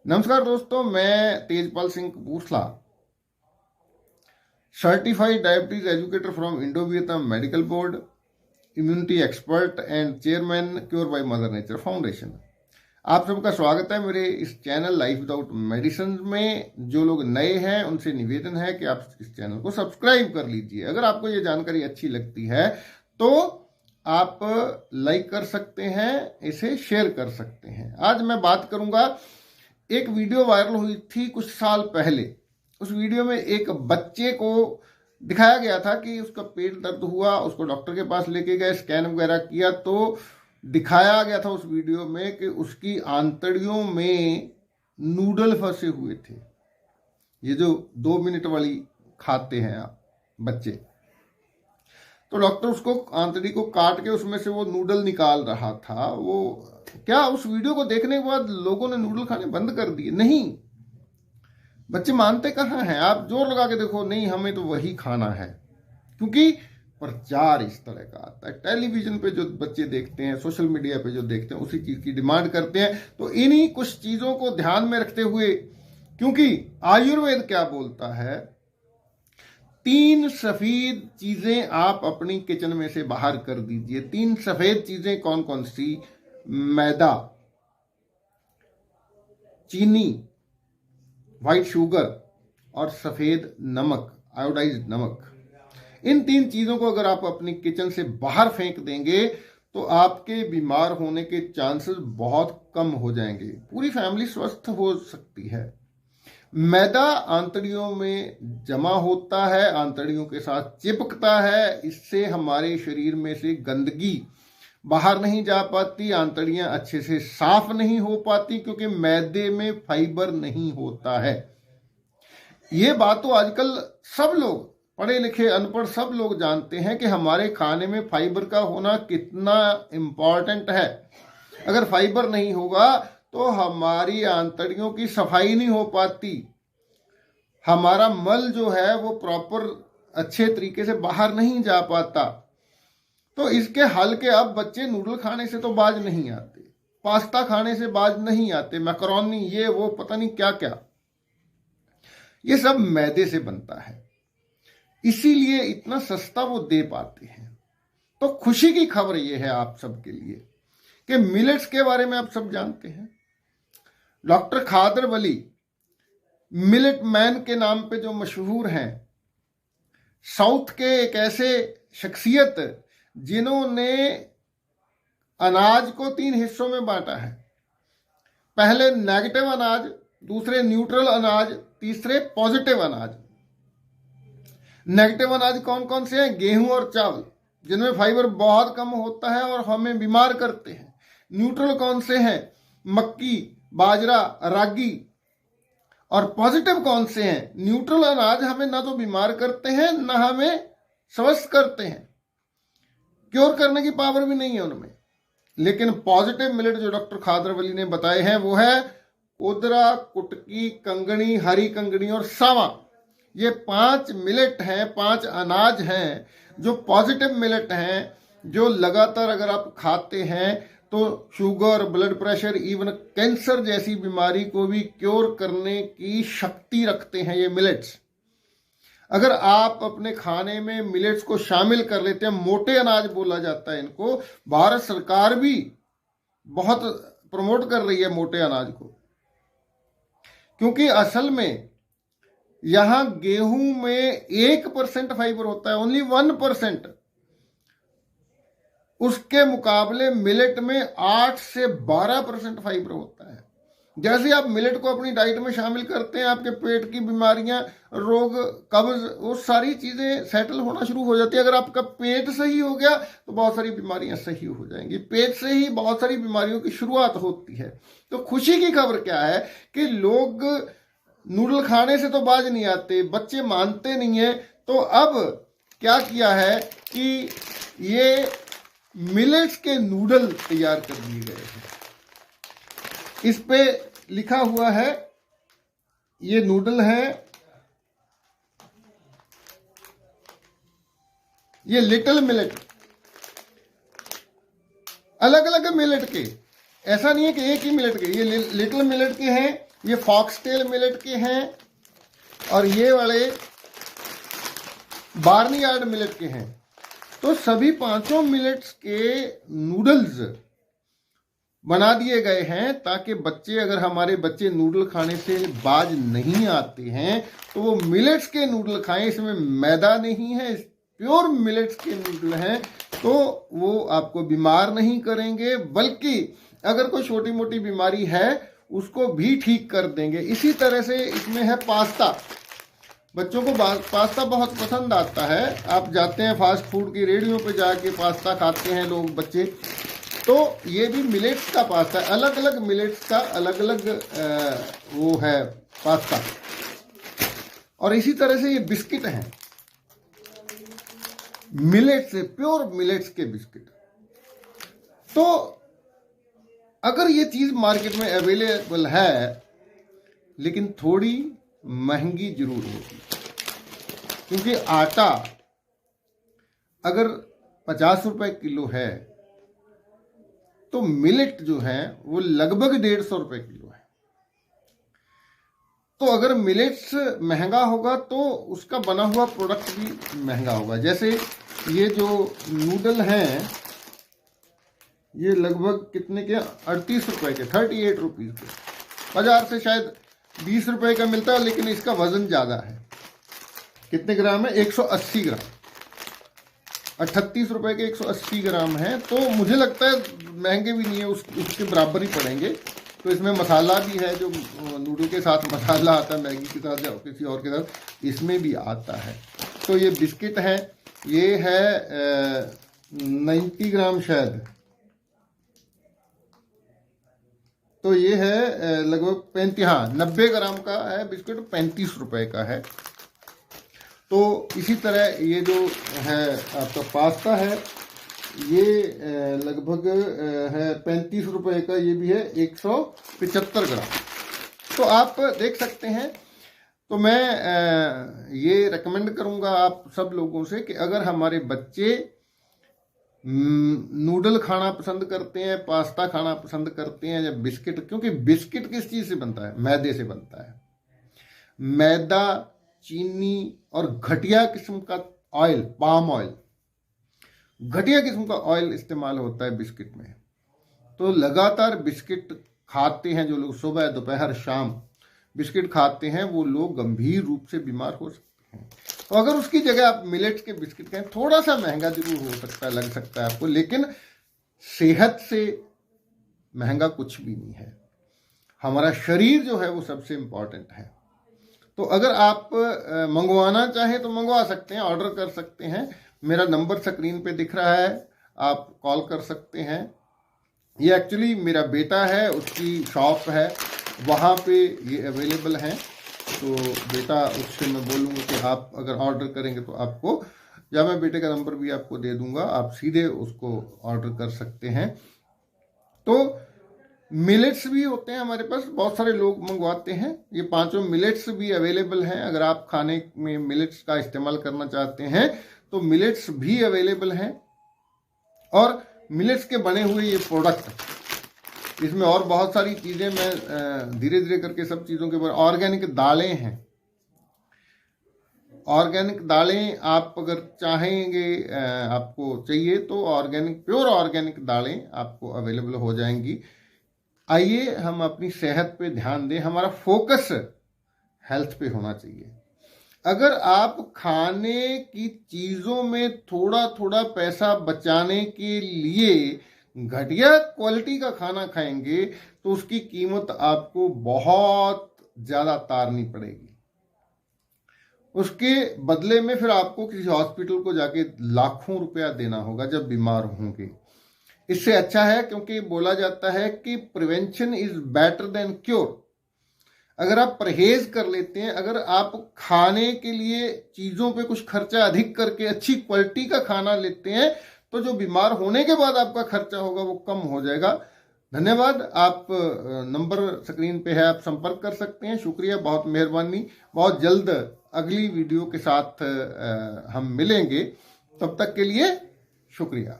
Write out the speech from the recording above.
नमस्कार दोस्तों, मैं Tejpal Singh Kapurthala, certified diabetes educator from Indo Vietnam medical board, immunity expert and chairman cure by mother nature foundation. आप सबका स्वागत है मेरे इस चैनल लाइफ विदाउट मेडिसिन में। जो लोग नए हैं उनसे निवेदन है कि आप इस चैनल को सब्सक्राइब कर लीजिए। अगर आपको ये जानकारी अच्छी लगती है तो आप लाइक कर सकते हैं, इसे शेयर कर सकते हैं। आज मैं बात करूंगा, एक वीडियो वायरल हुई थी कुछ साल पहले। उस वीडियो में एक बच्चे को दिखाया गया था कि उसका पेट दर्द हुआ, उसको डॉक्टर के पास लेके गए, स्कैन वगैरह किया तो दिखाया गया था उस वीडियो में कि उसकी आंतड़ियों में नूडल फंसे हुए थे। ये जो 2 मिनट वाली खाते हैं आप बच्चे, तो डॉक्टर उसको आंतड़ी को काट के उसमें से वो नूडल निकाल रहा था। वो क्या उस वीडियो को देखने के बाद लोगों ने नूडल खाने बंद कर दिए? नहीं, बच्चे मानते कहाँ हैं। आप जोर लगा के देखो, नहीं हमें तो वही खाना है, क्योंकि प्रचार इस तरह का आता है। टेलीविजन पे जो बच्चे देखते हैं, सोशल मीडिया पे जो देखते हैं, उसी चीज की डिमांड करते हैं। तो इन्हीं कुछ चीजों को ध्यान में रखते हुए, क्योंकि आयुर्वेद क्या बोलता है, 3 सफेद चीजें आप अपनी किचन में से बाहर कर दीजिए। 3 सफेद चीजें कौन कौन सी? मैदा, चीनी, व्हाइट शुगर और सफेद नमक, आयोडाइज्ड नमक। इन 3 चीजों को अगर आप अपनी किचन से बाहर फेंक देंगे तो आपके बीमार होने के चांसेस बहुत कम हो जाएंगे। पूरी फैमिली स्वस्थ हो सकती है। मैदा आंतड़ियों में जमा होता है, आंतड़ियों के साथ चिपकता है। इससे हमारे शरीर में से गंदगी बाहर नहीं जा पाती, आंतड़ियां अच्छे से साफ नहीं हो पाती, क्योंकि मैदे में फाइबर नहीं होता है। ये बात तो आजकल सब लोग, पढ़े लिखे अनपढ़ सब लोग जानते हैं कि हमारे खाने में फाइबर का होना कितना इंपॉर्टेंट है। अगर फाइबर नहीं होगा तो हमारी आंतड़ियों की सफाई नहीं हो पाती, हमारा मल जो है वो प्रॉपर अच्छे तरीके से बाहर नहीं जा पाता। तो इसके हल के अब बच्चे नूडल खाने से तो बाज नहीं आते, पास्ता खाने से बाज नहीं आते, मैकरोनी, ये वो पता नहीं क्या क्या, ये सब मैदे से बनता है, इसीलिए इतना सस्ता वो दे पाते हैं। तो खुशी की खबर ये है आप सबके लिए कि मिलेट्स के बारे में आप सब जानते हैं। डॉक्टर खादर वली मिलेट मैन के नाम पे जो मशहूर हैं, साउथ के एक ऐसे शख्सियत जिन्होंने अनाज को 3 हिस्सों में बांटा है। पहले नेगेटिव अनाज, दूसरे न्यूट्रल अनाज, तीसरे पॉजिटिव अनाज। नेगेटिव अनाज कौन कौन से हैं? गेहूं और चावल, जिनमें फाइबर बहुत कम होता है और हमें बीमार करते हैं। न्यूट्रल कौन से हैं? मक्की, बाजरा, रागी। और पॉजिटिव कौन से हैं? न्यूट्रल अनाज हमें ना तो बीमार करते हैं ना हमें स्वस्थ करते हैं, क्योर करने की पावर भी नहीं है उनमें। लेकिन पॉजिटिव मिलेट जो डॉक्टर खादर वली ने बताए हैं वो है कोदरा, कुटकी, कंगनी, हरी कंगनी और सावा। ये 5 मिलेट हैं, 5 अनाज हैं जो पॉजिटिव मिलेट हैं, जो लगातार अगर आप खाते हैं तो sugar, blood pressure, even cancer जैसी बीमारी को भी क्योर करने की शक्ति रखते हैं ये मिलेट्स। अगर आप अपने खाने में मिलेट्स को शामिल कर लेते हैं, मोटे अनाज बोला जाता है इनको, भारत सरकार भी बहुत प्रमोट कर रही है मोटे अनाज को, क्योंकि असल में यहां गेहूं में 1% फाइबर होता है, ओनली 1%। उसके मुकाबले मिलेट में 8 से 12% फाइबर होता है। जैसे आप मिलेट को अपनी डाइट में शामिल करते हैं, आपके पेट की बीमारियां, रोग, कब्ज, वो सारी चीजें सेटल होना शुरू हो जाती है। अगर आपका पेट सही हो गया तो बहुत सारी बीमारियां सही हो जाएंगी। पेट से ही बहुत सारी बीमारियों की शुरुआत होती है। तो खुशी की खबर क्या है कि लोग नूडल खाने से तो बाज नहीं आते, बच्चे मानते नहीं है। तो अब क्या किया है कि ये मिलेट्स के नूडल तैयार कर दिए गए हैं। इस पे लिखा हुआ है, ये नूडल है, ये लिटिल मिलेट, अलग अलग मिलेट के ऐसा नहीं है कि एक ही मिलेट के, ये लिटिल मिलेट के हैं, ये फॉक्सटेल मिलेट के हैं, और ये वाले बार्नयार्ड मिलेट के हैं। तो सभी पांचों मिलेट्स के नूडल्स बना दिए गए हैं ताकि बच्चे, अगर हमारे बच्चे नूडल खाने से बाज नहीं आते हैं तो वो मिलेट्स के नूडल खाएं। इसमें मैदा नहीं है, प्योर मिलेट्स के नूडल हैं, तो वो आपको बीमार नहीं करेंगे, बल्कि अगर कोई छोटी मोटी बीमारी है उसको भी ठीक कर देंगे। इसी तरह से इसमें है पास्ता। बच्चों को पास्ता बहुत पसंद आता है। आप जाते हैं फास्ट फूड की रेहड़ियों पे जाके पास्ता खाते हैं लोग, बच्चे, तो ये भी मिलेट्स का पास्ता है। अलग अलग मिलेट्स का अलग अलग वो है पास्ता। और इसी तरह से ये बिस्किट हैं, मिलेट्स से, प्योर मिलेट्स के बिस्किट। तो अगर ये चीज मार्केट में अवेलेबल है, लेकिन थोड़ी महंगी जरूर होगी, क्योंकि आटा अगर 50 रुपए किलो है तो मिलेट जो है वो लगभग 150 रुपए किलो है। तो अगर मिलेट्स महंगा होगा तो उसका बना हुआ प्रोडक्ट भी महंगा होगा। जैसे ये जो नूडल हैं, ये लगभग कितने के, 38 रुपए के, 38 रुपीज के। बाजार से शायद 20 रुपए का मिलता है, लेकिन इसका वजन ज्यादा है। कितने ग्राम है? 180 ग्राम। 38 रुपए के 180 ग्राम है, तो मुझे लगता है महंगे भी नहीं है, उसके बराबर ही पड़ेंगे। तो इसमें मसाला भी है, जो नूडल के साथ मसाला आता है, मैगी के साथ या किसी और के साथ, इसमें भी आता है। तो ये बिस्किट है, ये है 90 ग्राम शायद, तो ये है लगभग 35, हाँ 90 ग्राम का है बिस्किट, 35 रुपए का है। तो इसी तरह ये जो है आपका पास्ता है, ये लगभग है 35 रुपए का, ये भी है 175 ग्राम। तो आप देख सकते हैं। तो मैं ये रेकमेंड करूंगा आप सब लोगों से कि अगर हमारे बच्चे नूडल खाना पसंद करते हैं, पास्ता खाना पसंद करते हैं, या बिस्किट, क्योंकि बिस्किट किस चीज से बनता है? मैदे से बनता है। मैदा, चीनी और घटिया किस्म का ऑयल, पाम ऑयल, घटिया किस्म का ऑयल इस्तेमाल होता है बिस्किट में। तो लगातार बिस्किट खाते हैं जो लोग, सुबह दोपहर शाम बिस्किट खाते हैं, वो लोग गंभीर रूप से बीमार हो सकते हैं। तो अगर उसकी जगह आप मिलेट्स के बिस्किट खाएं, थोड़ा सा महंगा जरूर हो सकता है, लग सकता है आपको, लेकिन सेहत से महंगा कुछ भी नहीं है। हमारा शरीर जो है वो सबसे इंपॉर्टेंट है। तो अगर आप मंगवाना चाहें तो मंगवा सकते हैं, ऑर्डर कर सकते हैं। मेरा नंबर स्क्रीन पे दिख रहा है, आप कॉल कर सकते हैं। ये एक्चुअली मेरा बेटा है, उसकी शॉप है, वहाँ पे ये अवेलेबल हैं। तो बेटा, उससे मैं बोलूँगा कि आप अगर ऑर्डर करेंगे तो आपको, या मैं बेटे का नंबर भी आपको दे दूंगा, आप सीधे उसको ऑर्डर कर सकते हैं। तो मिलेट्स भी होते हैं हमारे पास, बहुत सारे लोग मंगवाते हैं। ये पांचों मिलेट्स भी अवेलेबल हैं। अगर आप खाने में मिलेट्स का इस्तेमाल करना चाहते हैं तो मिलेट्स भी अवेलेबल हैं। और मिलेट्स के बने हुए ये प्रोडक्ट, इसमें और बहुत सारी चीजें, मैं धीरे धीरे करके सब चीजों के बारे, ऑर्गेनिक दालें हैं। ऑर्गेनिक दालें आप अगर चाहेंगे, आपको चाहिए तो ऑर्गेनिक, प्योर ऑर्गेनिक दालें आपको अवेलेबल हो जाएंगी। आइए हम अपनी सेहत पे ध्यान दें। हमारा फोकस हेल्थ पे होना चाहिए। अगर आप खाने की चीजों में थोड़ा थोड़ा पैसा बचाने के लिए घटिया क्वालिटी का खाना खाएंगे तो उसकी कीमत आपको बहुत ज्यादा तारनी पड़ेगी। उसके बदले में फिर आपको किसी हॉस्पिटल को जाके लाखों रुपया देना होगा जब बीमार होंगे। इससे अच्छा है, क्योंकि बोला जाता है कि prevention is better than cure. अगर आप परहेज कर लेते हैं, अगर आप खाने के लिए चीजों पे कुछ खर्चा अधिक करके अच्छी क्वालिटी का खाना लेते हैं, तो जो बीमार होने के बाद आपका खर्चा होगा वो कम हो जाएगा। धन्यवाद। आप नंबर स्क्रीन पे है, आप संपर्क कर सकते हैं। शुक्रिया, बहुत मेहरबानी। बहुत जल्द अगली वीडियो के साथ हम मिलेंगे। तब तक के लिए शुक्रिया।